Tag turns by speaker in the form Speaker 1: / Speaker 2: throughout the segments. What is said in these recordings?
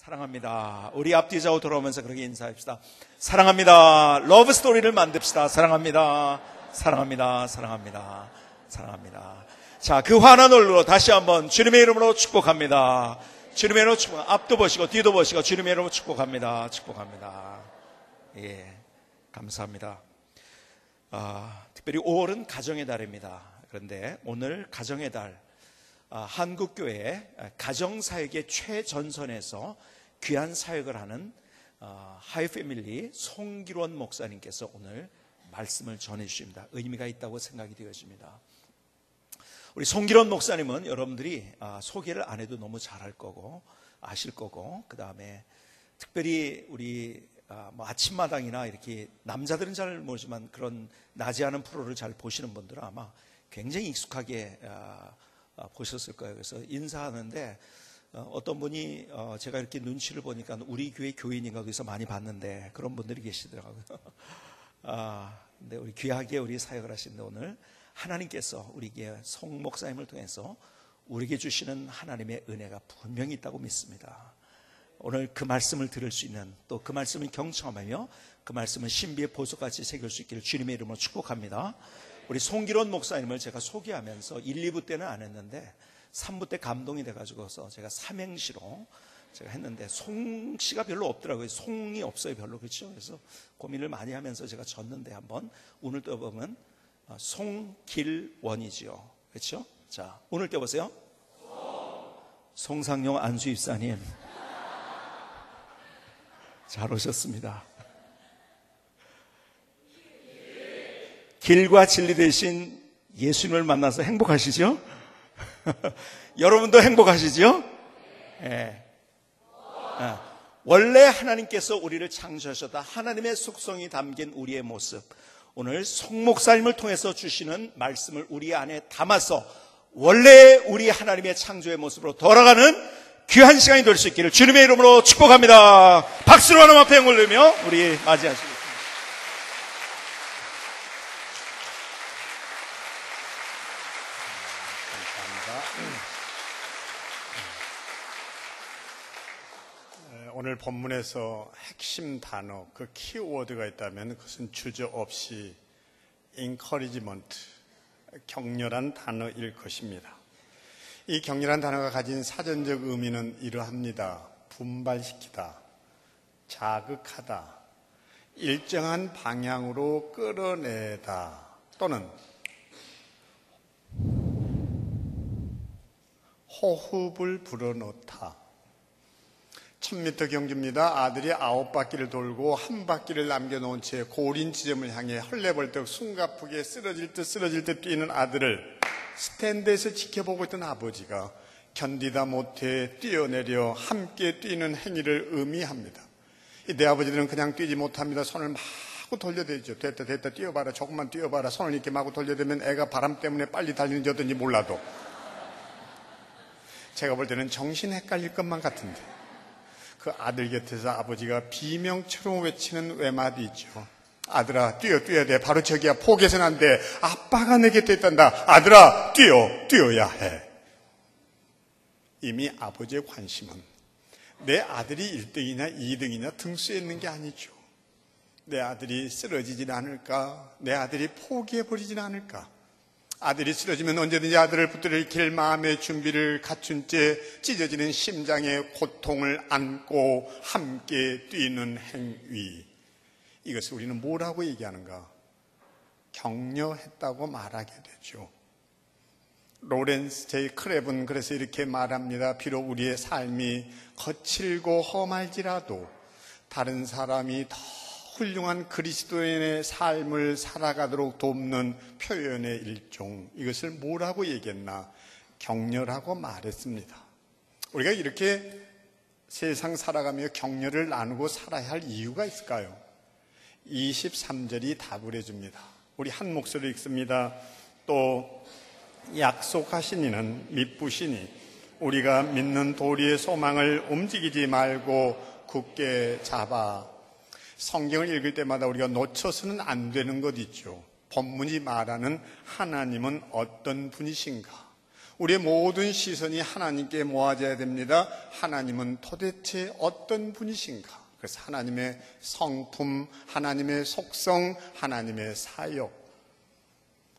Speaker 1: 사랑합니다. 우리 앞뒤 좌우 돌아오면서 그렇게 인사합시다. 사랑합니다. 러브 스토리를 만듭시다. 사랑합니다. 사랑합니다. 사랑합니다. 사랑합니다. 자, 그 환한 얼로 다시 한번 주님의 이름으로 축복합니다. 주님의 이름으로 축복. 앞도 보시고 뒤도 보시고 주님의 이름으로 축복합니다. 축복합니다. 예, 감사합니다. 특별히 5월은 가정의 달입니다. 그런데 오늘 가정의 달, 한국교회 가정사역의 최전선에서 귀한 사역을 하는 하이패밀리 송기론 목사님께서 오늘 말씀을 전해주십니다. 의미가 있다고 생각이 되어집니다. 우리 송기론 목사님은 여러분들이 소개를 안 해도 너무 잘할 거고 아실 거고, 그 다음에 특별히 우리 아침마당이나 이렇게 남자들은 잘 모르지만 그런 나지 않은 프로를 잘 보시는 분들은 아마 굉장히 익숙하게 보셨을 거예요. 그래서 인사하는데 어떤 분이 제가 이렇게 눈치를 보니까 우리 교회 교인인가 어디서 많이 봤는데 그런 분들이 계시더라고요. 근데 우리 귀하게 우리 사역을 하시는데 오늘 하나님께서 우리에게 송 목사님을 통해서 우리에게 주시는 하나님의 은혜가 분명히 있다고 믿습니다. 오늘 그 말씀을 들을 수 있는, 또 그 말씀을 경청하며 그 말씀을 신비의 보석같이 새길 수 있기를 주님의 이름으로 축복합니다. 우리 송기론 목사님을 제가 소개하면서 1, 2부 때는 안 했는데 3부 때 감동이 돼가지고서 제가 삼행시로 제가 했는데 송씨가 별로 없더라고요. 송이 없어요, 별로. 그렇죠? 그래서 고민을 많이 하면서 제가 졌는데 한번 오늘 또 보면 송길원이지요. 그렇죠? 자, 오늘 때 보세요. 송상용 안수 입사님 잘 오셨습니다. 길과 진리 되신 예수님을 만나서 행복하시죠? 여러분도 행복하시죠? 네. 원래 하나님께서 우리를 창조하셨다. 하나님의 속성이 담긴 우리의 모습, 오늘 송 목사님을 통해서 주시는 말씀을 우리 안에 담아서 원래 우리 하나님의 창조의 모습으로 돌아가는 귀한 시간이 될 수 있기를 주님의 이름으로 축복합니다. 박수로 하나님 앞에 영을 내며 우리 맞이하시겠습니다.
Speaker 2: 오늘 본문에서 핵심 단어, 그 키워드가 있다면 그것은 주저없이 encouragement, 격렬한 단어일 것입니다. 이 격렬한 단어가 가진 사전적 의미는 이러합니다. 분발시키다, 자극하다, 일정한 방향으로 끌어내다, 또는 호흡을 불어넣다. 1000m 경주입니다. 아들이 9바퀴를 돌고 1바퀴를 남겨놓은 채 고린 지점을 향해 헐레벌떡 숨가쁘게 쓰러질 듯 뛰는 아들을 스탠드에서 지켜보고 있던 아버지가 견디다 못해 뛰어내려 함께 뛰는 행위를 의미합니다. 내 아버지들은 그냥 뛰지 못합니다. 손을 마구 돌려대죠. 됐다 뛰어봐라, 조금만 뛰어봐라. 손을 이렇게 마구 돌려대면 애가 바람 때문에 빨리 달리는지 어떤지 몰라도 제가 볼 때는 정신 헷갈릴 것만 같은데, 그 아들 곁에서 아버지가 비명처럼 외치는 외마디 있죠. 아들아, 뛰어야 돼. 바로 저기야. 포기해서는 안 돼. 아빠가 내 곁에 있단다. 아들아, 뛰어야 해. 이미 아버지의 관심은 내 아들이 1등이냐 2등이냐 등수에 있는 게 아니죠. 내 아들이 쓰러지진 않을까? 내 아들이 포기해버리진 않을까? 아들이 쓰러지면 언제든지 아들을 붙들어 일으킬 마음의 준비를 갖춘 채 찢어지는 심장의 고통을 안고 함께 뛰는 행위, 이것을 우리는 뭐라고 얘기하는가? 격려했다고 말하게 되죠. 로렌스 J. 크랩은 그래서 이렇게 말합니다. 비록 우리의 삶이 거칠고 험할지라도 다른 사람이 더 훌륭한 그리스도인의 삶을 살아가도록 돕는 표현의 일종, 이것을 뭐라고 얘기했나? 격려라고 말했습니다. 우리가 이렇게 세상 살아가며 격려를 나누고 살아야 할 이유가 있을까요? 23절이 답을 해줍니다. 우리 한 목소리 읽습니다. 또 약속하신 이는 미쁘시니 우리가 믿는 도리의 소망을 움직이지 말고 굳게 잡아. 성경을 읽을 때마다 우리가 놓쳐서는 안 되는 것 있죠. 본문이 말하는 하나님은 어떤 분이신가? 우리의 모든 시선이 하나님께 모아져야 됩니다. 하나님은 도대체 어떤 분이신가? 그래서 하나님의 성품, 하나님의 속성, 하나님의 사역.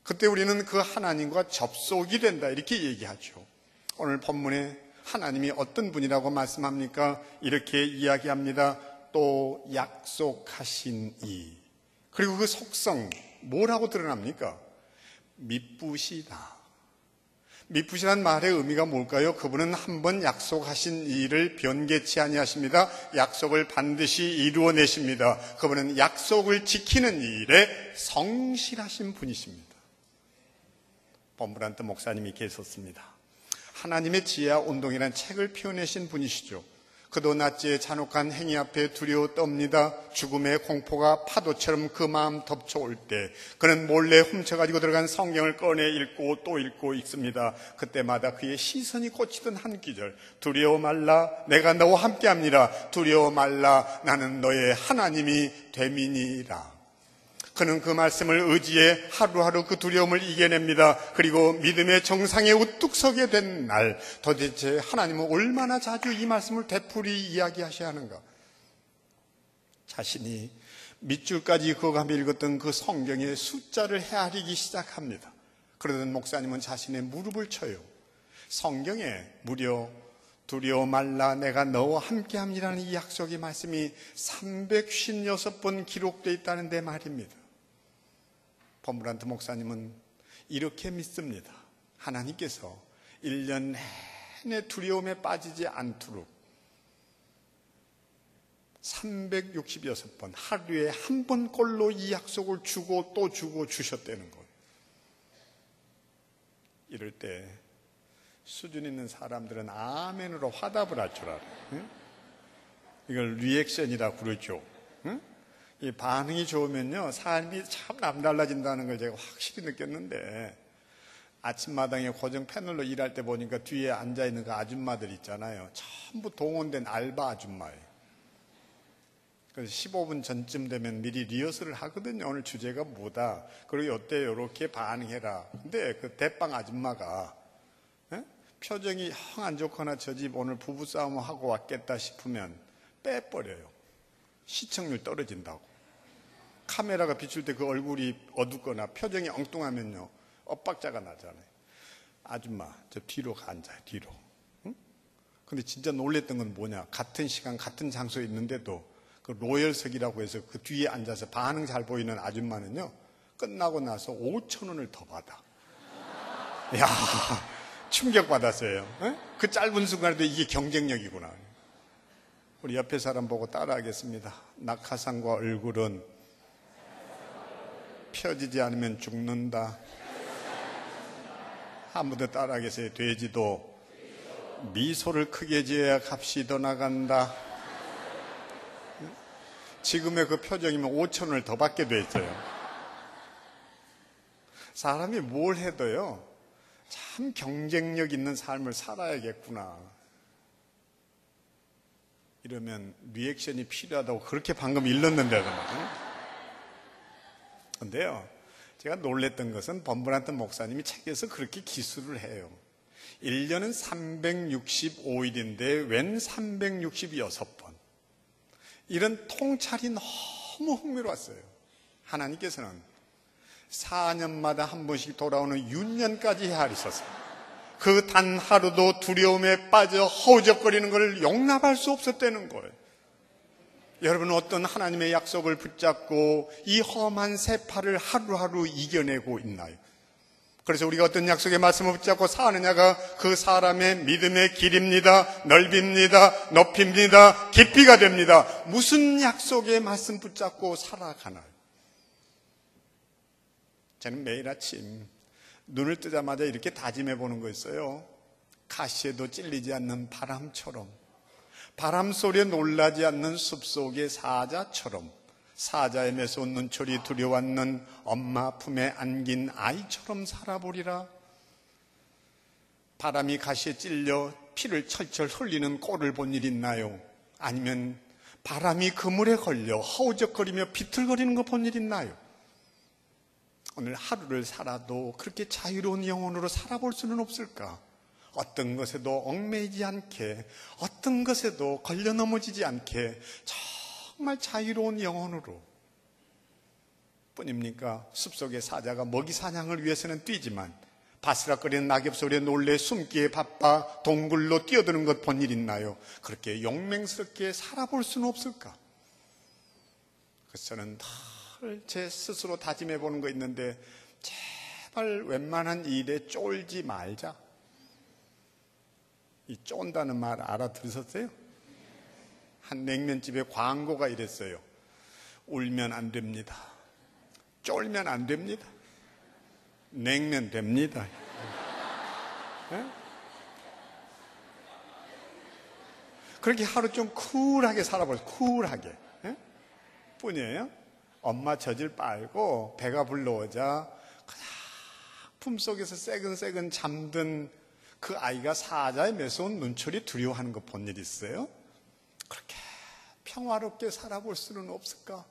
Speaker 2: 그때 우리는 그 하나님과 접속이 된다 이렇게 얘기하죠. 오늘 본문에 하나님이 어떤 분이라고 말씀합니까? 이렇게 이야기합니다. 또 약속하신 이. 그리고 그 속성 뭐라고 드러납니까? 미쁘시다. 미쁘시란 말의 의미가 뭘까요? 그분은 한번 약속하신 일을 변개치 아니하십니다. 약속을 반드시 이루어내십니다. 그분은 약속을 지키는 일에 성실하신 분이십니다. 범브란트 목사님이 계셨습니다. 하나님의 지혜와 운동이라는 책을 피워내신 분이시죠. 그도 낮지의 잔혹한 행위 앞에 두려워 떱니다. 죽음의 공포가 파도처럼 그 마음 덮쳐올 때 그는 몰래 훔쳐가지고 들어간 성경을 꺼내 읽고 또 읽고 읽습니다. 그때마다 그의 시선이 꽂히던 한 구절, 두려워 말라 내가 너와 함께합니다. 두려워 말라 나는 너의 하나님이 됨이니라. 그는 그 말씀을 의지해 하루하루 그 두려움을 이겨냅니다. 그리고 믿음의 정상에 우뚝 서게 된 날, 도대체 하나님은 얼마나 자주 이 말씀을 되풀이 이야기하셔야 하는가? 자신이 밑줄까지 그어가며 읽었던 그 성경의 숫자를 헤아리기 시작합니다. 그러던 목사님은 자신의 무릎을 쳐요. 성경에 무려 두려워 말라 내가 너와 함께함이라는 이 약속의 말씀이 356번 기록되어 있다는 데 말입니다. 범브란트 목사님은 이렇게 믿습니다. 하나님께서 1년 내내 두려움에 빠지지 않도록 366번 하루에 한 번꼴로 이 약속을 주고 또 주고 주셨다는 것. 이럴 때 수준 있는 사람들은 아멘으로 화답을 할 줄 알아요. 응? 이걸 리액션이라고 그러죠. 응? 이 반응이 좋으면요 삶이 참 남달라진다는 걸 제가 확실히 느꼈는데, 아침마당에 고정 패널로 일할 때 보니까 뒤에 앉아있는 그 아줌마들 있잖아요. 전부 동원된 알바 아줌마예요. 그래서 15분 전쯤 되면 미리 리허설을 하거든요. 오늘 주제가 뭐다, 그리고 이때 이렇게 반응해라. 근데 그 대빵 아줌마가 표정이 영 안 좋거나 저 집 오늘 부부싸움 하고 왔겠다 싶으면 빼버려요. 시청률 떨어진다고. 카메라가 비출 때 그 얼굴이 어둡거나 표정이 엉뚱하면요 엇박자가 나잖아요. 아줌마 저 뒤로 앉아요. 뒤로. 응? 근데 진짜 놀랬던 건 뭐냐, 같은 시간 같은 장소에 있는데도 그 로열석이라고 해서 그 뒤에 앉아서 반응 잘 보이는 아줌마는요 끝나고 나서 5,000원을 더 받아. 이야, 충격받았어요. 응? 그 짧은 순간에도 이게 경쟁력이구나. 우리 옆에 사람 보고 따라하겠습니다. 낙하산과 얼굴은 펴지지 않으면 죽는다. 한 번 더 따라하겠어요. 돼지도 미소를 크게 지어야 값이 더 나간다. 지금의 그 표정이면 5,000원을 더 받게 돼 있어요. 사람이 뭘 해도요 참 경쟁력 있는 삶을 살아야겠구나. 이러면 리액션이 필요하다고 그렇게 방금 일렀는데요. 근데요, 제가 놀랬던 것은 범브란트 목사님이 책에서 그렇게 기술을 해요. 1년은 365일인데 웬 366번. 이런 통찰이 너무 흥미로웠어요. 하나님께서는 4년마다 한 번씩 돌아오는 윤년까지 헤아리셨어요. 그 단 하루도 두려움에 빠져 허우적거리는 걸 용납할 수 없었다는 거예요. 여러분은 어떤 하나님의 약속을 붙잡고 이 험한 세파를 하루하루 이겨내고 있나요? 그래서 우리가 어떤 약속의 말씀을 붙잡고 사느냐가 그 사람의 믿음의 길입니다. 넓입니다. 높입니다. 깊이가 됩니다. 무슨 약속의 말씀 붙잡고 살아가나요? 저는 매일 아침 눈을 뜨자마자 이렇게 다짐해 보는 거 있어요. 가시에도 찔리지 않는 바람처럼, 바람 소리에 놀라지 않는 숲속의 사자처럼, 사자의 매서운 눈초리 두려워하는 엄마 품에 안긴 아이처럼 살아보리라. 바람이 가시에 찔려 피를 철철 흘리는 꼴을 본 일 있나요? 아니면 바람이 그물에 걸려 허우적거리며 비틀거리는 거 본 일 있나요? 오늘 하루를 살아도 그렇게 자유로운 영혼으로 살아볼 수는 없을까? 어떤 것에도 얽매이지 않게, 어떤 것에도 걸려 넘어지지 않게 정말 자유로운 영혼으로 뿐입니까? 숲속의 사자가 먹이 사냥을 위해서는 뛰지만 바스락거리는 낙엽 소리에 놀래 숨기에 바빠 동굴로 뛰어드는 것 본 일 있나요? 그렇게 용맹스럽게 살아볼 수는 없을까? 그래서 저는 늘 제 스스로 다짐해 보는 거 있는데, 제발 웬만한 일에 쫄지 말자. 이 쫀다는 말 알아들으셨어요? 한 냉면집에 광고가 이랬어요. 울면 안 됩니다. 쫄면 안 됩니다. 냉면 됩니다. 네? 그렇게 하루 좀 쿨하게 살아보세요. 쿨하게. 네? 뿐이에요. 엄마 젖을 빨고 배가 불러오자 그냥 품속에서 새근새근 잠든 그 아이가 사자의 매서운 눈초리 두려워하는 거 본 일 있어요? 그렇게 평화롭게 살아볼 수는 없을까?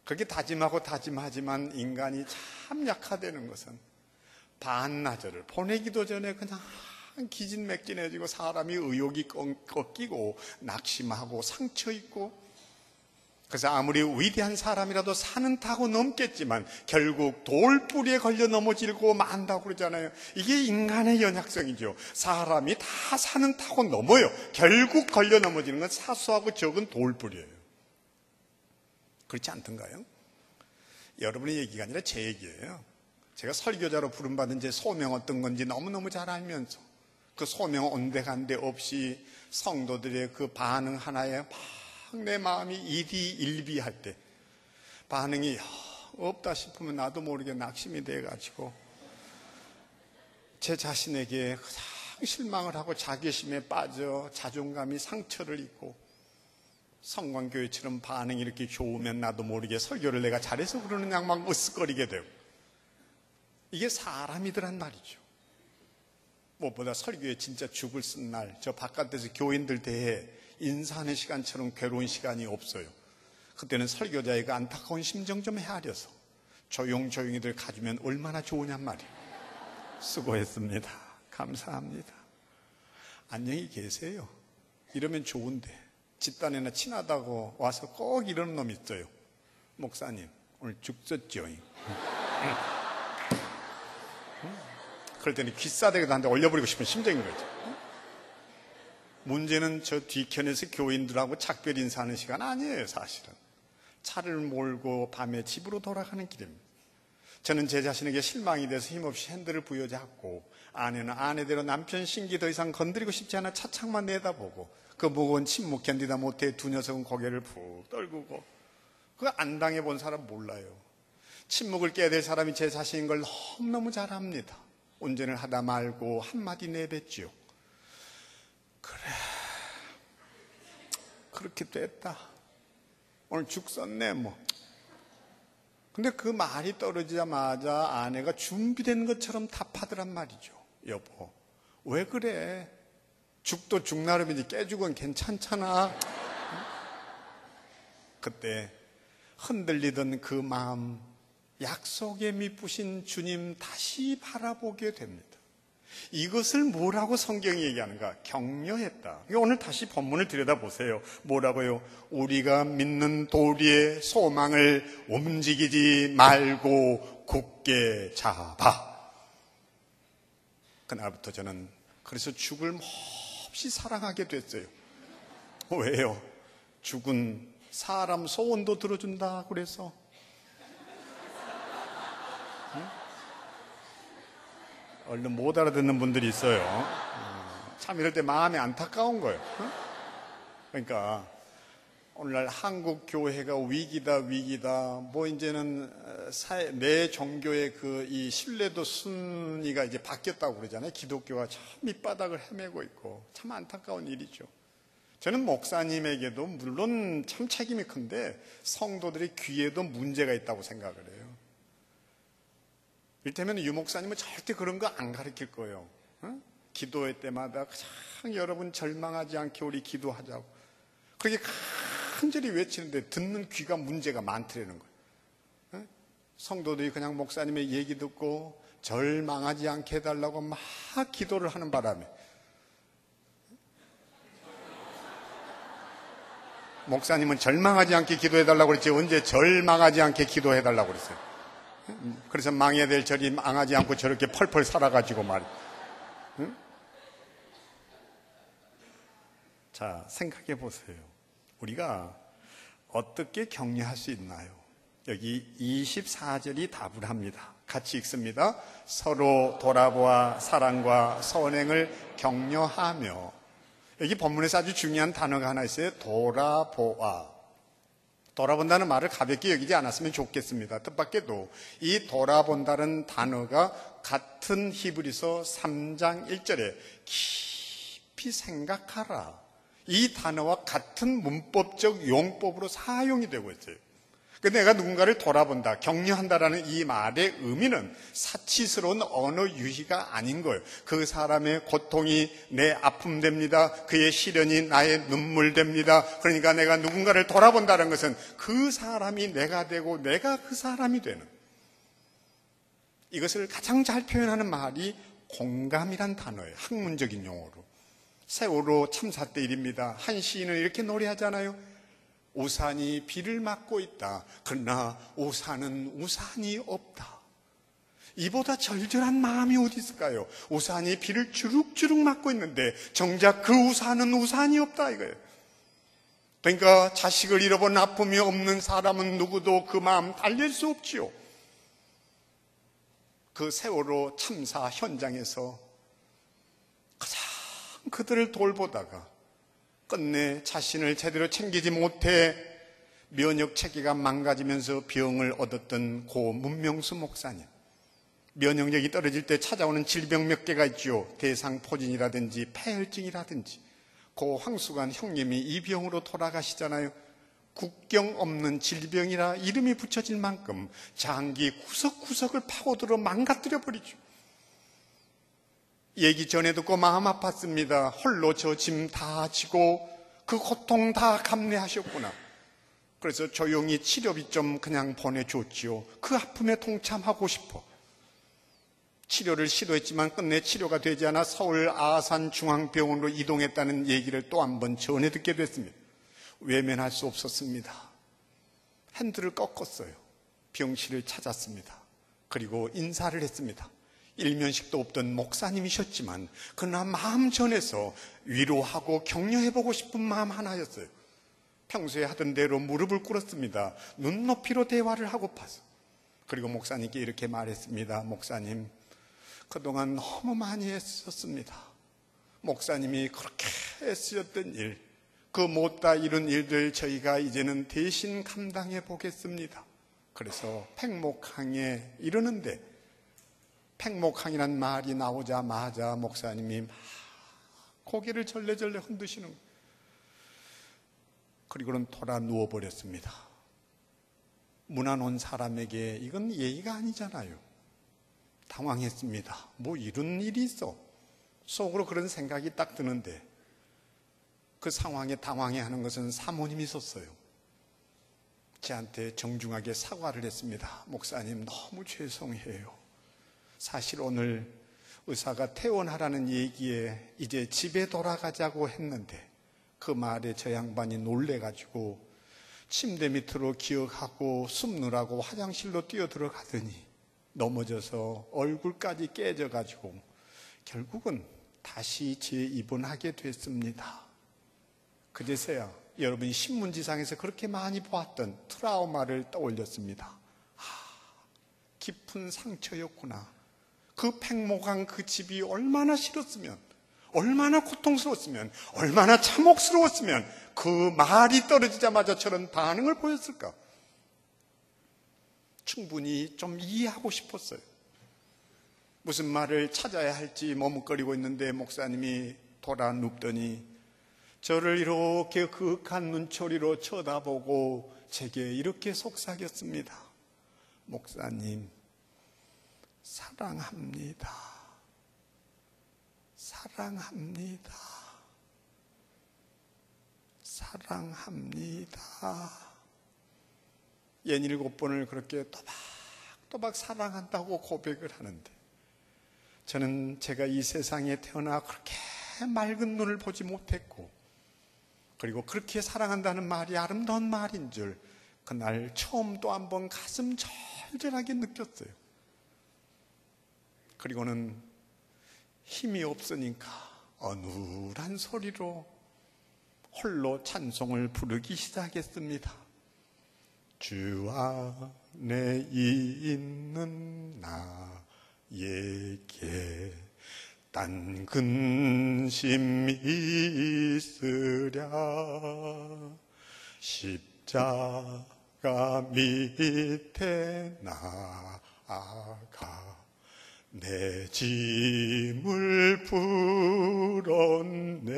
Speaker 2: 그렇게 다짐하고 다짐하지만 인간이 참 약화되는 것은 반나절을 보내기도 전에 그냥 기진맥진해지고 사람이 의욕이 꺾이고 낙심하고 상처 있고, 그래서 아무리 위대한 사람이라도 산은 타고 넘겠지만 결국 돌뿌리에 걸려 넘어지고 만다고 그러잖아요. 이게 인간의 연약성이죠. 사람이 다 산은 타고 넘어요. 결국 걸려 넘어지는 건 사소하고 적은 돌뿌리예요. 그렇지 않던가요? 여러분의 얘기가 아니라 제 얘기예요. 제가 설교자로 부름받은 제 소명 어떤 건지 너무너무 잘 알면서 그 소명 온데간데 없이 성도들의 그 반응 하나에 막 내 마음이 일비할 때 반응이 없다 싶으면 나도 모르게 낙심이 돼가지고 제 자신에게 가장 실망을 하고 자괴심에 빠져 자존감이 상처를 입고, 성광교회처럼 반응이 이렇게 좋으면 나도 모르게 설교를 내가 잘해서 그러느냐 막 으쓱거리게 되고, 이게 사람이더란 말이죠. 무엇보다 설교에 진짜 죽을 쓴 날, 저 바깥에서 교인들 대해 인사하는 시간처럼 괴로운 시간이 없어요. 그때는 설교자의 그 안타까운 심정 좀 헤아려서 조용조용히들 가주면 얼마나 좋으냔 말이에요. 수고했습니다. 감사합니다. 안녕히 계세요. 이러면 좋은데 집단에나 친하다고 와서 꼭 이러는 놈이 있어요. 목사님 오늘 죽 썼죠? 그럴 때는 귀싸대기도 한 대 올려버리고 싶은 심정인 거죠. 문제는 저 뒤편에서 교인들하고 작별 인사하는 시간 아니에요. 사실은 차를 몰고 밤에 집으로 돌아가는 길입니다. 저는 제 자신에게 실망이 돼서 힘없이 핸들을 부여잡고, 아내는 아내대로 남편 신기 더 이상 건드리고 싶지 않아 차창만 내다보고, 그 무거운 침묵 견디다 못해 두 녀석은 고개를 푹 떨구고, 그거 안 당해본 사람 몰라요. 침묵을 깨야 될 사람이 제 자신인 걸 너무너무 잘 압니다. 운전을 하다 말고 한마디 내뱉지요. 그래, 그렇게 됐다. 오늘 죽 썼네 뭐. 근데 그 말이 떨어지자마자 아내가 준비된 것처럼 답하더란 말이죠. 여보, 왜 그래? 죽도 죽 나름이지 깨죽은 괜찮잖아. 그때 흔들리던 그 마음, 약속에 미쁘신 주님 다시 바라보게 됩니다. 이것을 뭐라고 성경이 얘기하는가? 격려했다. 오늘 다시 본문을 들여다보세요. 뭐라고요? 우리가 믿는 도리의 소망을 움직이지 말고 굳게 잡아. 그날부터 저는 그래서 죽을 몹시 사랑하게 됐어요. 왜요? 죽은 사람 소원도 들어준다 그래서. 얼른 못 알아듣는 분들이 있어요. 참 이럴 때 마음이 안타까운 거예요. 그러니까 오늘날 한국 교회가 위기다 뭐 이제는 내 종교의 그 이 신뢰도 순위가 이제 바뀌었다고 그러잖아요. 기독교가 참 밑바닥을 헤매고 있고 참 안타까운 일이죠. 저는 목사님에게도 물론 참 책임이 큰데 성도들의 귀에도 문제가 있다고 생각을 해요. 이를테면 유 목사님은 절대 그런 거 안 가르칠 거예요. 기도회 때마다 가장 여러분 절망하지 않게 우리 기도하자고 그렇게 간절히 외치는데 듣는 귀가 문제가 많더라는 거예요. 성도들이 그냥 목사님의 얘기 듣고 절망하지 않게 해달라고 막 기도를 하는 바람에 목사님은 절망하지 않게 기도해달라고 그랬지 언제 절망하지 않게 기도해달라고 그랬어요. 그래서 망해야 될 절이 망하지 않고 저렇게 펄펄 살아가지고 말이에요. 응? 자, 생각해 보세요. 우리가 어떻게 격려할 수 있나요? 여기 24절이 답을 합니다. 같이 읽습니다. 서로 돌아보아 사랑과 선행을 격려하며. 여기 본문에서 아주 중요한 단어가 하나 있어요. 돌아보아. 돌아본다는 말을 가볍게 여기지 않았으면 좋겠습니다. 뜻밖에도 이 돌아본다는 단어가 같은 히브리서 3장 1절에 깊이 생각하라. 이 단어와 같은 문법적 용법으로 사용이 되고 있어요. 근데 내가 누군가를 돌아본다, 격려한다라는 이 말의 의미는 사치스러운 언어 유희가 아닌 거예요. 그 사람의 고통이 내 아픔 됩니다. 그의 시련이 나의 눈물 됩니다. 그러니까 내가 누군가를 돌아본다는 것은 그 사람이 내가 되고 내가 그 사람이 되는, 이것을 가장 잘 표현하는 말이 공감이란 단어예요. 학문적인 용어로. 세월호 참사 때 일입니다. 한 시인은 이렇게 노래하잖아요. 우산이 비를 맞고 있다. 그러나 우산은 우산이 없다. 이보다 절절한 마음이 어디 있을까요? 우산이 비를 주룩주룩 맞고 있는데 정작 그 우산은 우산이 없다 이거예요. 그러니까 자식을 잃어본 아픔이 없는 사람은 누구도 그 마음 달랠 수 없지요. 그 세월호 참사 현장에서 가장 그들을 돌보다가 끝내 자신을 제대로 챙기지 못해 면역 체계가 망가지면서 병을 얻었던 고 문명수 목사님. 면역력이 떨어질 때 찾아오는 질병 몇 개가 있죠. 대상포진이라든지 폐혈증이라든지. 고 황수관 형님이 이 병으로 돌아가시잖아요. 국경 없는 질병이라 이름이 붙여질 만큼 장기 구석구석을 파고들어 망가뜨려 버리죠. 얘기 전에 듣고 마음 아팠습니다. 홀로 저 짐 다 지고 그 고통 다 감내하셨구나. 그래서 조용히 치료비 좀 그냥 보내줬지요. 그 아픔에 동참하고 싶어. 치료를 시도했지만 끝내 치료가 되지 않아 서울 아산중앙병원으로 이동했다는 얘기를 또 한 번 전해 듣게 됐습니다. 외면할 수 없었습니다. 핸들을 꺾었어요. 병실을 찾았습니다. 그리고 인사를 했습니다. 일면식도 없던 목사님이셨지만 그러나 마음 전해서 위로하고 격려해보고 싶은 마음 하나였어요. 평소에 하던 대로 무릎을 꿇었습니다. 눈높이로 대화를 하고파서. 그리고 목사님께 이렇게 말했습니다. 목사님, 그동안 너무 많이 애쓰셨습니다. 목사님이 그렇게 애쓰셨던 일, 그 못다 이룬 일들 저희가 이제는 대신 감당해 보겠습니다. 그래서 팽목항에 이르는데 팽목항이란 말이 나오자마자 목사님이 막 고개를 절레절레 흔드시는 거예요. 그리고는 돌아 누워버렸습니다. 문안 온 사람에게 이건 예의가 아니잖아요. 당황했습니다. 뭐 이런 일이 있어. 속으로 그런 생각이 딱 드는데 그 상황에 당황해하는 것은 사모님이 있었어요. 저한테 정중하게 사과를 했습니다. 목사님 너무 죄송해요. 사실 오늘 의사가 퇴원하라는 얘기에 이제 집에 돌아가자고 했는데 그 말에 저 양반이 놀래가지고 침대 밑으로 기어가고 숨느라고 화장실로 뛰어들어가더니 넘어져서 얼굴까지 깨져가지고 결국은 다시 재입원하게 됐습니다. 그제서야 여러분이 신문지상에서 그렇게 많이 보았던 트라우마를 떠올렸습니다. 깊은 상처였구나. 그 팽목한 그 집이 얼마나 싫었으면, 얼마나 고통스러웠으면, 얼마나 참혹스러웠으면 그 말이 떨어지자마자 저런 반응을 보였을까? 충분히 좀 이해하고 싶었어요. 무슨 말을 찾아야 할지 머뭇거리고 있는데 목사님이 돌아 눕더니 저를 이렇게 그윽한 눈초리로 쳐다보고 제게 이렇게 속삭였습니다. 목사님, 사랑합니다. 사랑합니다. 사랑합니다. 67번을 그렇게 또박또박 사랑한다고 고백을 하는데 저는 제가 이 세상에 태어나 그렇게 맑은 눈을 보지 못했고, 그리고 그렇게 사랑한다는 말이 아름다운 말인 줄 그날 처음 또 한 번 가슴 절절하게 느꼈어요. 그리고는 힘이 없으니까 어눌한 소리로 홀로 찬송을 부르기 시작했습니다. 주 안에 있는 나에게 딴 근심이 있으랴 십자가 밑에 나아가 내 짐을 풀었네.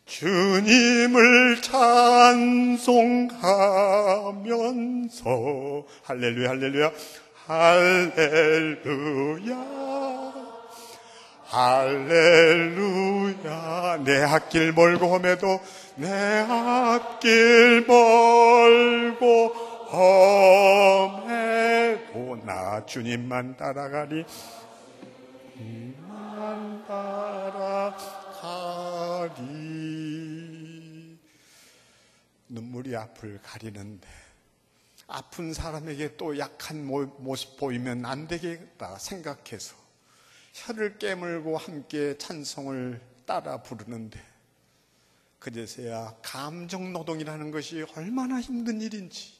Speaker 2: 주님을 찬송하면서 할렐루야 할렐루야 할렐루야 할렐루야 내 앞길 멀고 험해도 내 앞길 멀고 험해도 나 주님만 따라가리 주님만 따라가리. 눈물이 앞을 가리는데 아픈 사람에게 또 약한 모습 보이면 안 되겠다 생각해서 혀를 깨물고 함께 찬송을 따라 부르는데 그제서야 감정노동이라는 것이 얼마나 힘든 일인지,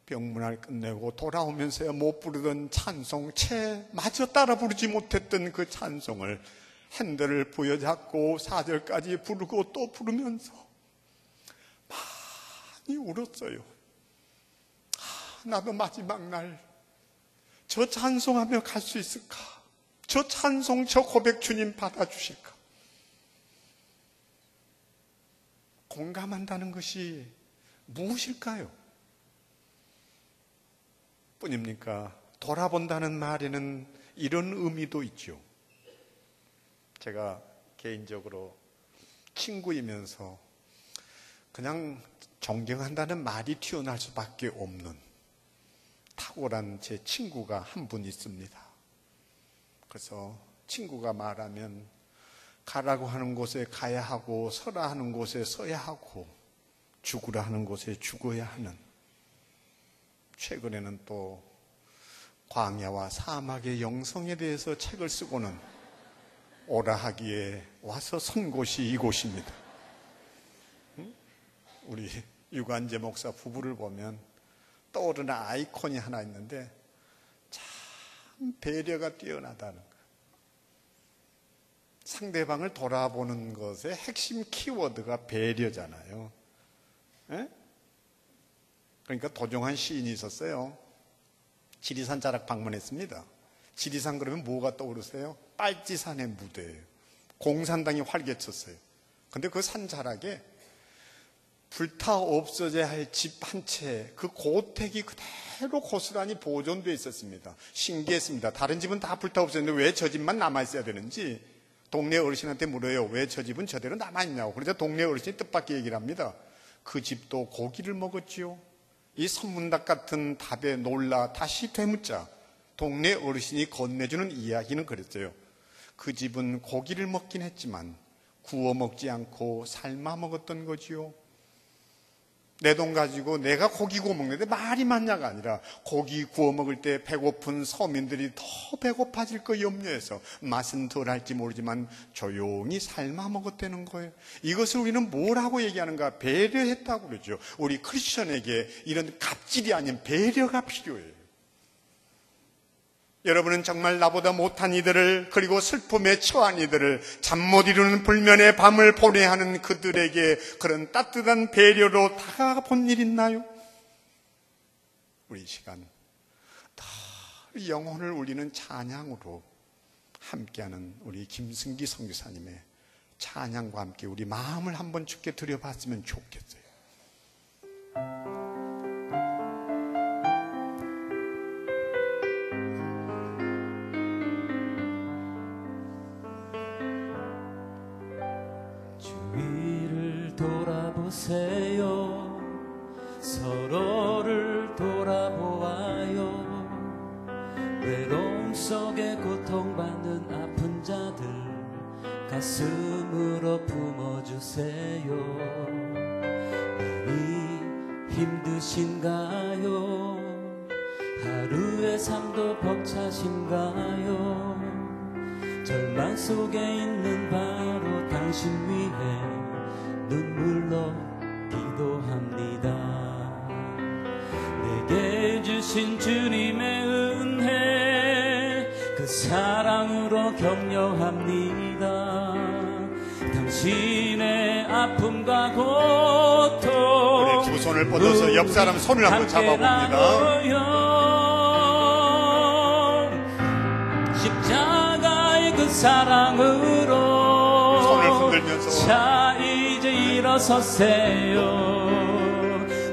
Speaker 2: 병문안 끝내고 돌아오면서야 못 부르던 찬송, 채마저 따라 부르지 못했던 그 찬송을 핸들을 부여잡고 4절까지 부르고 또 부르면서 많이 울었어요. 나도 마지막 날 저 찬송하며 갈 수 있을까? 저 찬송, 저 고백 주님 받아주실까? 공감한다는 것이 무엇일까요? 뿐입니까? 돌아본다는 말에는 이런 의미도 있죠. 제가 개인적으로 친구이면서 그냥 존경한다는 말이 튀어나올 수밖에 없는 탁월한 제 친구가 한 분 있습니다. 그래서 친구가 말하면 가라고 하는 곳에 가야 하고 서라 하는 곳에 서야 하고 죽으라 하는 곳에 죽어야 하는, 최근에는 또 광야와 사막의 영성에 대해서 책을 쓰고는 오라 하기에 와서 선 곳이 이곳입니다. 우리 유관재 목사 부부를 보면 떠오르는 아이콘이 하나 있는데 참 배려가 뛰어나다는 거. 상대방을 돌아보는 것의 핵심 키워드가 배려잖아요. 에? 그러니까 도종환 시인이 있었어요. 지리산 자락 방문했습니다. 지리산 그러면 뭐가 떠오르세요? 빨치산의 무대예요. 공산당이 활개쳤어요. 근데 그 산 자락에 불타 없어져야 할 집 한 채, 그 고택이 그대로 고스란히 보존되어 있었습니다. 신기했습니다. 다른 집은 다 불타 없어졌는데 왜 저 집만 남아있어야 되는지 동네 어르신한테 물어요. 왜 저 집은 저대로 남아있냐고. 그러자 동네 어르신이 뜻밖의 얘기를 합니다. 그 집도 고기를 먹었지요. 이 선문답 같은 답에 놀라 다시 되묻자 동네 어르신이 건네주는 이야기는 그랬어요. 그 집은 고기를 먹긴 했지만 구워 먹지 않고 삶아 먹었던 거지요. 내 돈 가지고 내가 고기 구워 먹는데 말이 많냐가 아니라 고기 구워 먹을 때 배고픈 서민들이 더 배고파질 거 염려해서 맛은 덜할지 모르지만 조용히 삶아 먹었다는 거예요. 이것을 우리는 뭐라고 얘기하는가? 배려했다고 그러죠. 우리 크리스천에게 이런 갑질이 아닌 배려가 필요해요. 여러분은 정말 나보다 못한 이들을, 그리고 슬픔에 처한 이들을, 잠 못 이루는 불면의 밤을 보내야 하는 그들에게 그런 따뜻한 배려로 다가가 본 일 있나요? 우리 이 시간 더 영혼을 울리는 찬양으로 함께하는 우리 김승기 선교사님의 찬양과 함께 우리 마음을 한번 주께 드려봤으면 좋겠어요.
Speaker 3: 돌아보세요. 서로를 돌아보아요. 외로움 속에 고통받는 아픈 자들 가슴으로 품어주세요. 많이 힘드신가요? 하루의 삶도 벅차신가요? 절망 속에 있는 바로 당신 위해 눈물로 기도합니다. 내게 주신 주님의 은혜 그 사랑으로 격려합니다. 당신의 아픔과 고통
Speaker 2: 우리 두 손을 뻗어서 옆 사람 손을 한번 잡아봅니다.
Speaker 3: 십자가의 그 사랑으로
Speaker 2: 손을 흔들면서
Speaker 3: 자 이제 일어서세요.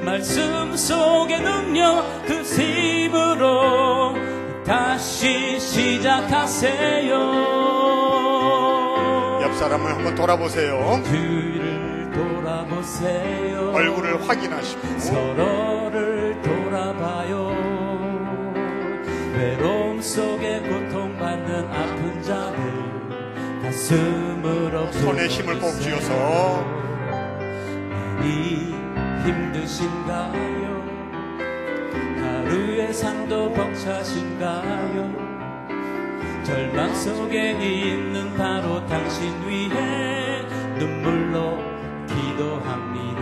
Speaker 3: 말씀 속의 능력 그 힘으로 다시 시작하세요.
Speaker 2: 옆 사람을 한번 돌아보세요.
Speaker 3: 뒤를 돌아보세요.
Speaker 2: 얼굴을 확인하시고
Speaker 3: 서로를 돌아봐요. 외로움 속에 고통받는 아픈 자들 가슴으로
Speaker 2: 손에 힘을 꼭 쥐어서
Speaker 3: 많이 힘드신가요? 하루의 삶도 벅차신가요? 절망 속에 있는 바로 당신 위해 눈물로 기도합니다.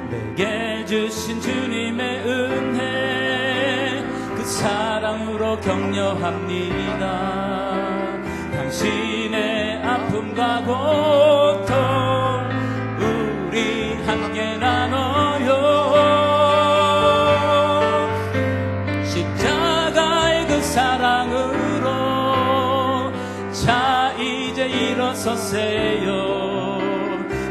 Speaker 3: 내게 주신 주님의 은혜 그 사랑으로 격려합니다. 당신의 아픔과 고통 우리 함께 나눠요. 십자가의 그 사랑으로 자 이제 일어서세요.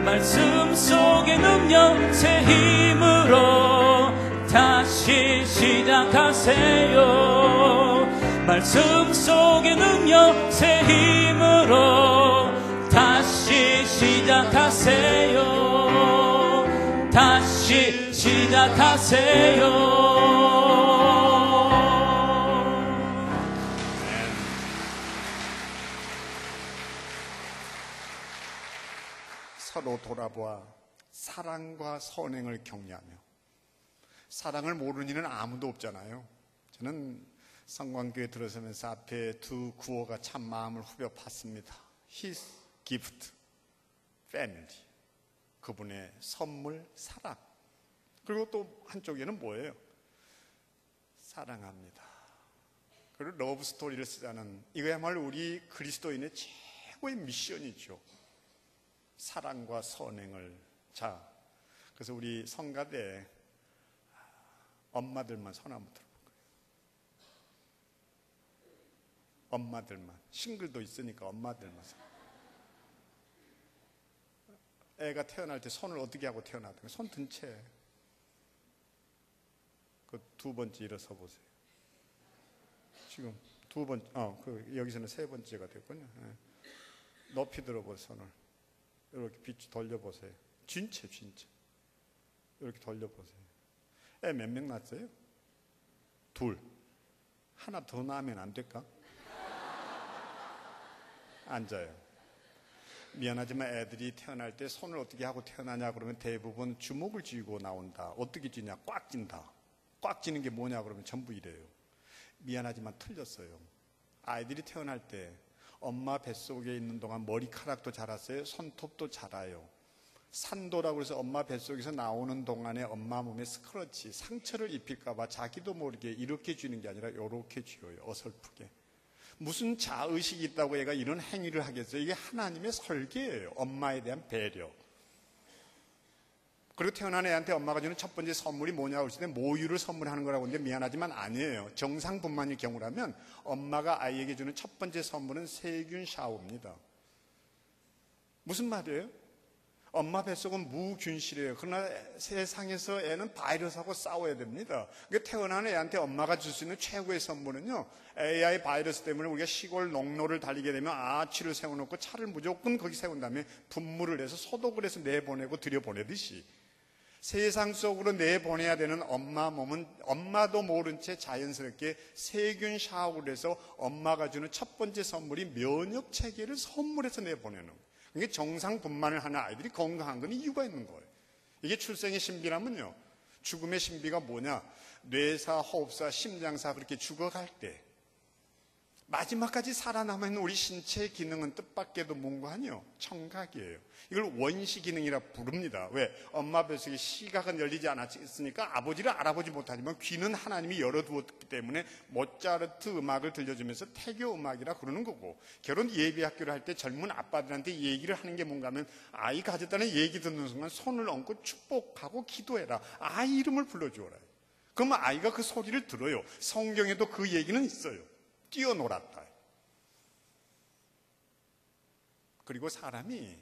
Speaker 3: 말씀 속의 능력 새 힘으로 다시 시작하세요. 말씀 속의 능력 새 힘으로 다시 시작하세요. 다시 시작하세요.
Speaker 2: 서로 돌아보아 사랑과 선행을 격려하며, 사랑을 모르는 이는 아무도 없잖아요. 저는 성광교회 들어서면서 앞에 두 구호가 참 마음을 후벼 팠습니다. His gift, family. 그분의 선물, 사랑. 그리고 또 한쪽에는 뭐예요? 사랑합니다. 그리고 러브 스토리를 쓰자는, 이거야말로 우리 그리스도인의 최고의 미션이죠. 사랑과 선행을. 자, 그래서 우리 성가대 엄마들만 손 한번 들어볼까요? 엄마들만. 싱글도 있으니까 엄마들만. 애가 태어날 때 손을 어떻게 하고 태어나든가 손 든 채. 그 두 번째 일어서 보세요. 지금 두 번째, 여기서는 세 번째가 됐군요. 높이 들어보세요. 손을 이렇게 빛 돌려보세요. 진채. 이렇게 돌려보세요. 애 몇 명 낳았어요? 둘. 하나 더 낳으면 안 될까? 앉아요. 미안하지만 애들이 태어날 때 손을 어떻게 하고 태어나냐 그러면 대부분 주먹을 쥐고 나온다. 어떻게 쥐냐? 꽉 쥔다. 꽉 쥐는 게 뭐냐 그러면 전부 이래요. 미안하지만 틀렸어요. 아이들이 태어날 때 엄마 뱃속에 있는 동안 머리카락도 자랐어요. 손톱도 자라요. 산도라고 해서 엄마 뱃속에서 나오는 동안에 엄마 몸에 스크러치, 상처를 입힐까 봐 자기도 모르게 이렇게 쥐는 게 아니라 이렇게 쥐어요. 어설프게. 무슨 자의식이 있다고 얘가 이런 행위를 하겠어요? 이게 하나님의 설계예요. 엄마에 대한 배려. 그리고 태어난 애한테 엄마가 주는 첫 번째 선물이 뭐냐고 했을 때 모유를 선물하는 거라고 하는데 미안하지만 아니에요. 정상분만일 경우라면 엄마가 아이에게 주는 첫 번째 선물은 세균 샤워입니다. 무슨 말이에요? 엄마 뱃속은 무균실이에요. 그러나 세상에서 애는 바이러스하고 싸워야 됩니다. 그러니까 태어난 애한테 엄마가 줄 수 있는 최고의 선물은요, AI 바이러스 때문에 우리가 시골 농로를 달리게 되면 아치를 세워놓고 차를 무조건 거기 세운 다음에 분무를 해서 소독을 해서 내보내고 들여보내듯이 세상 속으로 내보내야 되는 엄마 몸은 엄마도 모른 채 자연스럽게 세균 샤워를 해서 엄마가 주는 첫 번째 선물이 면역 체계를 선물해서 내보내는 거예요. 그러니까 정상 분만을 하는 아이들이 건강한 건 이유가 있는 거예요. 이게 출생의 신비라면요, 죽음의 신비가 뭐냐? 뇌사, 호흡사, 심장사 그렇게 죽어갈 때 마지막까지 살아남아있는 우리 신체의 기능은 뜻밖에도 뭔가요? 청각이에요. 이걸 원시 기능이라 부릅니다. 왜? 엄마 뱃속에 시각은 열리지 않았으니까 아버지를 알아보지 못하지만 귀는 하나님이 열어두었기 때문에 모차르트 음악을 들려주면서 태교 음악이라 그러는 거고, 결혼 예비학교를 할 때 젊은 아빠들한테 얘기를 하는 게 뭔가 하면 아이 가졌다는 얘기 듣는 순간 손을 얹고 축복하고 기도해라. 아이 이름을 불러주어라. 그러면 아이가 그 소리를 들어요. 성경에도 그 얘기는 있어요. 뛰어놀았다. 그리고 사람이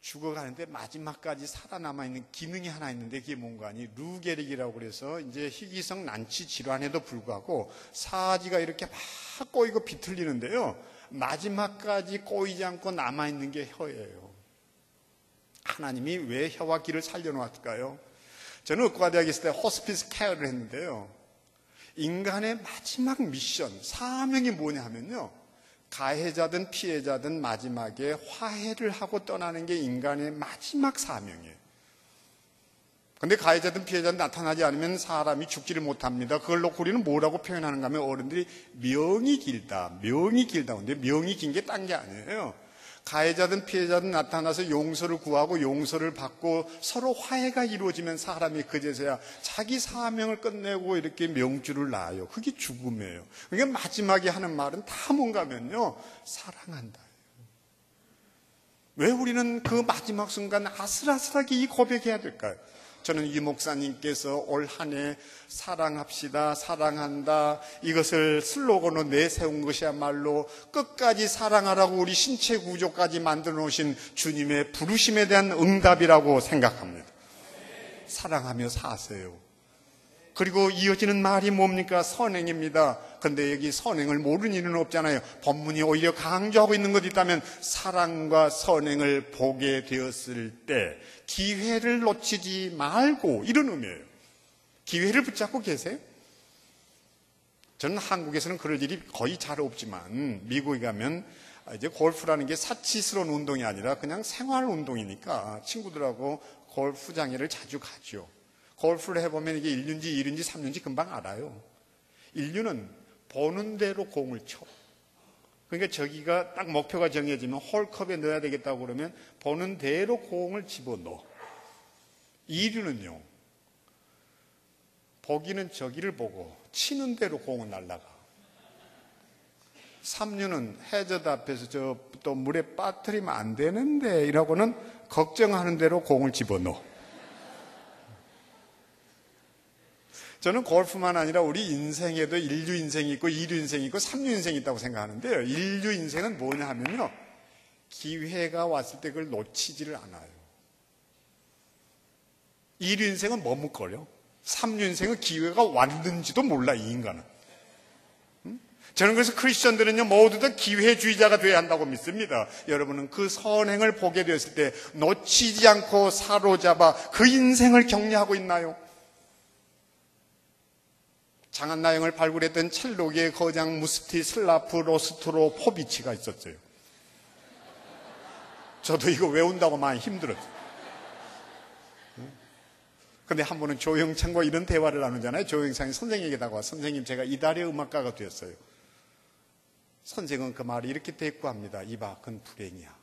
Speaker 2: 죽어가는데 마지막까지 살아남아있는 기능이 하나 있는데 그게 뭔가 하니 루게릭이라고 그래서 이제 희귀성 난치 질환에도 불구하고 사지가 이렇게 막 꼬이고 비틀리는데요, 마지막까지 꼬이지 않고 남아있는 게 혀예요. 하나님이 왜 혀와 귀를 살려놓았을까요? 저는 의과대학에 있을 때 호스피스 케어를 했는데요, 인간의 마지막 미션, 사명이 뭐냐 하면요, 가해자든 피해자든 마지막에 화해를 하고 떠나는 게 인간의 마지막 사명이에요. 근데 가해자든 피해자든 나타나지 않으면 사람이 죽지를 못합니다. 그걸 놓고 우리는 뭐라고 표현하는가 하면 어른들이 명이 길다, 명이 길다. 근데 명이 긴 게 딴 게 아니에요. 가해자든 피해자든 나타나서 용서를 구하고 용서를 받고 서로 화해가 이루어지면 사람이 그제서야 자기 사명을 끝내고 이렇게 명주를 놔요. 그게 죽음이에요. 그러니까 마지막에 하는 말은 다 뭔가 하면요, 사랑한다. 왜 우리는 그 마지막 순간 아슬아슬하게 이 고백해야 될까요? 저는 이 목사님께서 올 한 해 사랑합시다, 사랑한다, 이것을 슬로건으로 내세운 것이야말로 끝까지 사랑하라고 우리 신체 구조까지 만들어 놓으신 주님의 부르심에 대한 응답이라고 생각합니다. 사랑하며 사세요. 그리고 이어지는 말이 뭡니까? 선행입니다. 그런데 여기 선행을 모르는 일은 없잖아요. 본문이 오히려 강조하고 있는 것이 있다면 사랑과 선행을 보게 되었을 때 기회를 놓치지 말고, 이런 의미예요. 기회를 붙잡고 계세요? 저는 한국에서는 그럴 일이 거의 잘 없지만 미국에 가면 이제 골프라는 게 사치스러운 운동이 아니라 그냥 생활 운동이니까 친구들하고 골프장에를 자주 가죠. 골프를 해보면 이게 1륜지, 2륜지, 3륜지 금방 알아요. 1륜은 보는 대로 공을 쳐. 그러니까 저기가 딱 목표가 정해지면 홀컵에 넣어야 되겠다고 그러면 보는 대로 공을 집어넣어. 2륜은요, 보기는 저기를 보고 치는 대로 공을 날아가. 3륜은 해저드 앞에서 저 또 물에 빠뜨리면 안 되는데 이라고는 걱정하는 대로 공을 집어넣어. 저는 골프만 아니라 우리 인생에도 1류 인생이 있고 2류 인생이 있고 3류 인생이 있다고 생각하는데요. 1류 인생은 뭐냐 하면요, 기회가 왔을 때 그걸 놓치지를 않아요. 2류 인생은 머뭇거려. 3류 인생은 기회가 왔는지도 몰라, 이 인간은. 저는 그래서 크리스천들은요, 모두 다 기회주의자가 되어야 한다고 믿습니다. 여러분은 그 선행을 보게 되었을 때 놓치지 않고 사로잡아 그 인생을 격려하고 있나요? 장한나영을 발굴했던 첼로계의 거장 무스티 슬라프 로스트로 포비치가 있었어요. 저도 이거 외운다고 많이 힘들었어요. 근데 한 번은 조영창과 이런 대화를 나누잖아요. 조영창이 선생님에게 다가와, 선생님 제가 이달의 음악가가 되었어요. 선생은 그 말을 이렇게 대꾸합니다. 이봐, 그건 불행이야.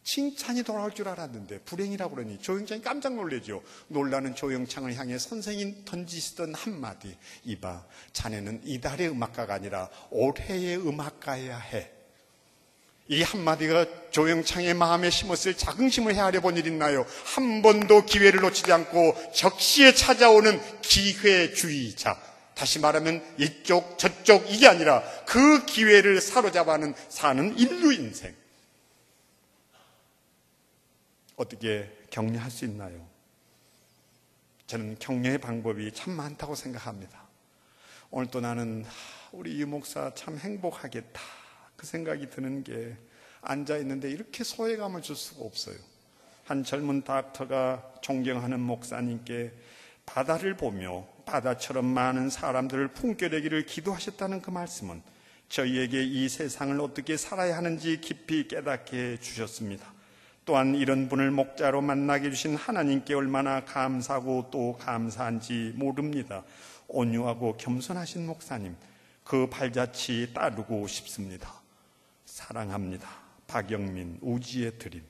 Speaker 2: 칭찬이 돌아올 줄 알았는데 불행이라고 그러니 조영창이 깜짝 놀라죠. 놀라는 조영창을 향해 선생이 던지시던 한마디, 이봐, 자네는 이달의 음악가가 아니라 올해의 음악가여야 해. 이 한마디가 조영창의 마음에 심었을 자긍심을 헤아려 본 일 있나요? 한 번도 기회를 놓치지 않고 적시에 찾아오는 기회주의자. 다시 말하면 이쪽 저쪽 이게 아니라 그 기회를 사로잡아는 사는 인류 인생. 어떻게 격려할 수 있나요? 저는 격려의 방법이 참 많다고 생각합니다. 오늘 또 나는 우리 유 목사 참 행복하겠다, 그 생각이 드는 게 앉아있는데 이렇게 소외감을 줄 수가 없어요. 한 젊은 닥터가 존경하는 목사님께 바다를 보며 바다처럼 많은 사람들을 품겨내기를 기도하셨다는 그 말씀은 저희에게 이 세상을 어떻게 살아야 하는지 깊이 깨닫게 해주셨습니다. 또한 이런 분을 목자로 만나게 해주신 하나님께 얼마나 감사하고 또 감사한지 모릅니다. 온유하고 겸손하신 목사님, 그 발자취 따르고 싶습니다. 사랑합니다. 박영민, 우지의 드림.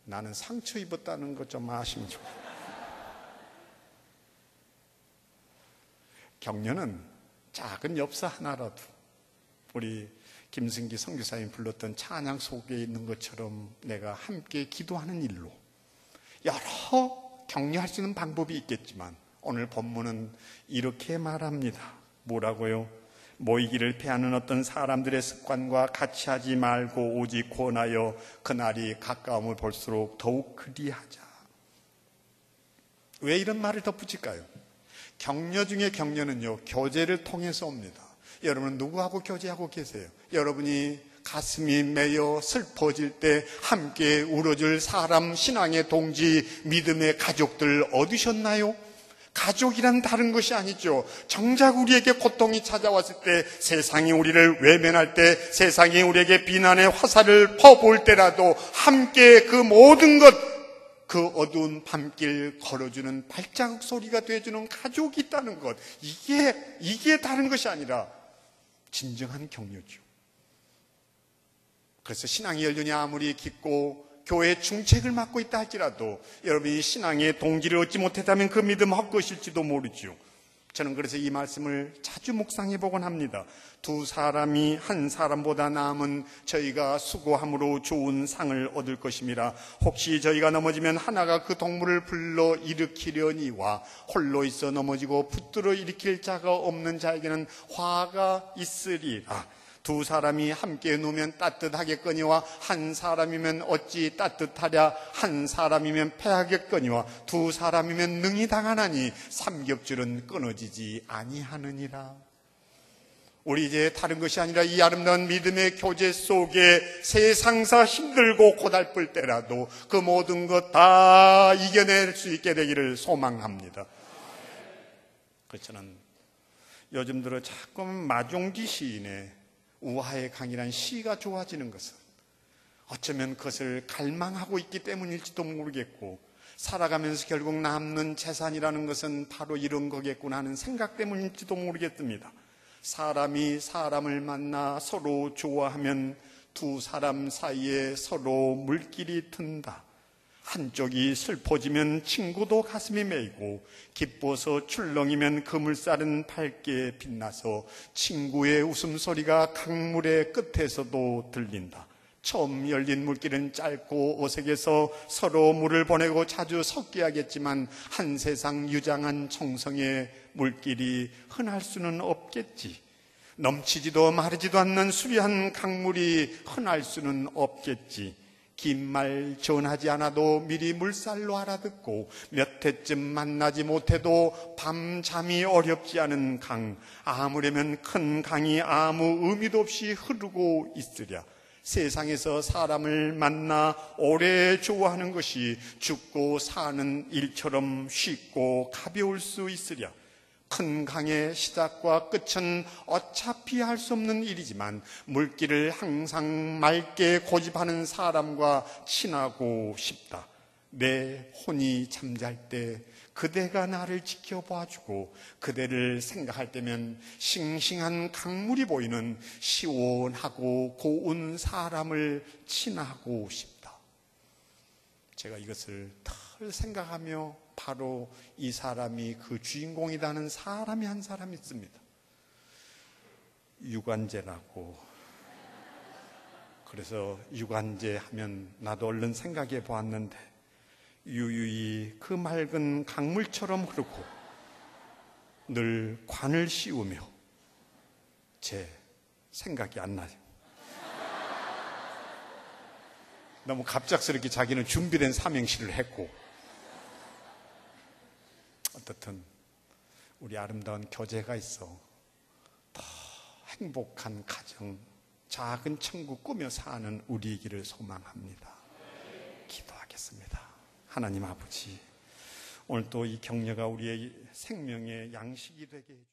Speaker 2: 나는 상처 입었다는 것 좀 아시면 좋겠어요. 격려는 작은 엽서 하나라도 우리 김승기 선교사님 불렀던 찬양 속에 있는 것처럼 내가 함께 기도하는 일로 여러 격려할 수 있는 방법이 있겠지만 오늘 본문은 이렇게 말합니다. 뭐라고요? 모이기를 피하는 어떤 사람들의 습관과 같이 하지 말고 오직 권하여 그날이 가까움을 볼수록 더욱 그리하자. 왜 이런 말을 덧붙일까요? 격려 중에 격려는요, 교제를 통해서 옵니다. 여러분은 누구하고 교제하고 계세요? 여러분이 가슴이 메여 슬퍼질 때 함께 울어줄 사람, 신앙의 동지, 믿음의 가족들 얻으셨나요? 가족이란 다른 것이 아니죠. 정작 우리에게 고통이 찾아왔을 때, 세상이 우리를 외면할 때, 세상이 우리에게 비난의 화살을 퍼부을 때라도 함께 그 모든 것, 그 어두운 밤길 걸어주는 발자국 소리가 되어주는 가족이 있다는 것, 이게 다른 것이 아니라 진정한 격려죠. 그래서 신앙의 연륜이 아무리 깊고 교회의 중책을 맡고 있다 할지라도 여러분이 신앙의 동기를 얻지 못했다면 그 믿음 헛것일지도 모르죠. 저는 그래서 이 말씀을 자주 묵상해 보곤 합니다. 두 사람이 한 사람보다 나으면 저희가 수고함으로 좋은 상을 얻을 것임이라. 혹시 저희가 넘어지면 하나가 그 동물을 불러 일으키려니와 홀로 있어 넘어지고 붙들어 일으킬 자가 없는 자에게는 화가 있으리라. 두 사람이 함께 누우면 따뜻하겠거니와 한 사람이면 어찌 따뜻하랴. 한 사람이면 패하겠거니와 두 사람이면 능히 당하나니 삼겹줄은 끊어지지 아니하느니라. 우리 이제 다른 것이 아니라 이 아름다운 믿음의 교제 속에 세상사 힘들고 고달플 때라도 그 모든 것 다 이겨낼 수 있게 되기를 소망합니다. 그래서 저는 요즘 들어 자꾸 마종기 시인의 우화의 강이란 시가 좋아지는 것은 어쩌면 그것을 갈망하고 있기 때문일지도 모르겠고, 살아가면서 결국 남는 재산이라는 것은 바로 이런 거겠구나 하는 생각 때문일지도 모르겠습니다. 사람이 사람을 만나 서로 좋아하면 두 사람 사이에 서로 물길이 튼다. 한쪽이 슬퍼지면 친구도 가슴이 메이고, 기뻐서 출렁이면 그물살은 밝게 빛나서 친구의 웃음소리가 강물의 끝에서도 들린다. 처음 열린 물길은 짧고 어색해서 서로 물을 보내고 자주 섞여 하겠지만 한 세상 유장한 청성의 물길이 흔할 수는 없겠지. 넘치지도 마르지도 않는 수려한 강물이 흔할 수는 없겠지. 긴 말 전하지 않아도 미리 물살로 알아듣고 몇 해쯤 만나지 못해도 밤잠이 어렵지 않은 강, 아무려면 큰 강이 아무 의미도 없이 흐르고 있으랴. 세상에서 사람을 만나 오래 좋아하는 것이 죽고 사는 일처럼 쉽고 가벼울 수 있으랴. 큰 강의 시작과 끝은 어차피 할 수 없는 일이지만 물길을 항상 맑게 고집하는 사람과 친하고 싶다. 내 혼이 잠잘 때 그대가 나를 지켜봐주고 그대를 생각할 때면 싱싱한 강물이 보이는 시원하고 고운 사람을 친하고 싶다. 제가 이것을 늘 생각하며 바로 이 사람이 그 주인공이라는 사람이 한 사람 있습니다. 유관재라고. 그래서 유관재 하면 나도 얼른 생각해 보았는데, 유유히 그 맑은 강물처럼 흐르고 늘 관을 씌우며 제 생각이 안 나요. 너무 갑작스럽게 자기는 준비된 삼행시를 했고, 어떻든 우리 아름다운 교제가 있어 더 행복한 가정, 작은 천국 꾸며 사는 우리이기를 소망합니다. 기도하겠습니다. 하나님 아버지, 오늘 또 이 격려가 우리의 생명의 양식이 되게 해주십시오.